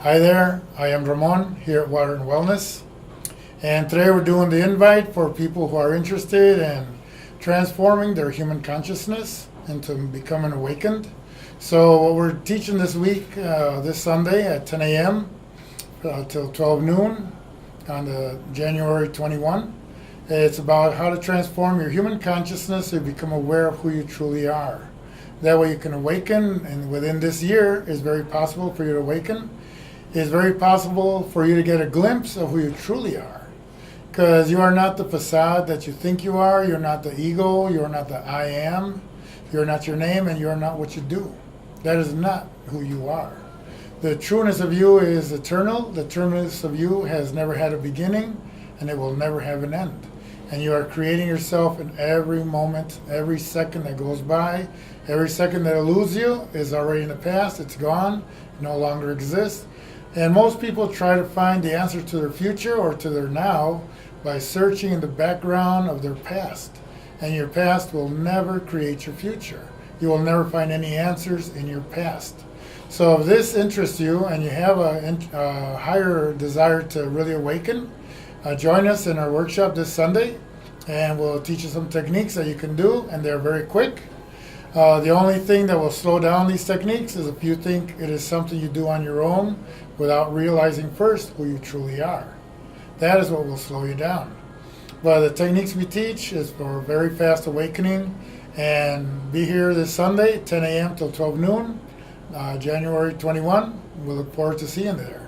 Hi there, I am Ramon here at Water and Wellness. And today we're doing the invite for people who are interested in transforming their human consciousness into becoming awakened. So what we're teaching this week, this Sunday at 10 a.m. Till 12 noon on the January 21. It's about how to transform your human consciousness so you become aware of who you truly are. That way you can awaken, and within this year it's very possible for you to awaken. It's very possible for you to get a glimpse of who you truly are. Because you are not the facade that you think you are, you're not the ego, you're not the I am, you're not your name, and you're not what you do. That is not who you are. The trueness of you is eternal, the trueness of you has never had a beginning, and it will never have an end. And you are creating yourself in every moment, every second that goes by. Every second that eludes you is already in the past, it's gone, it no longer exists. And most people try to find the answer to their future or to their now by searching in the background of their past. And your past will never create your future. You will never find any answers in your past. So if this interests you and you have a higher desire to really awaken, join us in our workshop this Sunday, and we'll teach you some techniques that you can do, and they're very quick. The only thing that will slow down these techniques is if you think it is something you do on your own without realizing first who you truly are. That is what will slow you down. But the techniques we teach is for very fast awakening, and be here this Sunday, 10 a.m. till 12 noon, January 21. We look forward to seeing you there.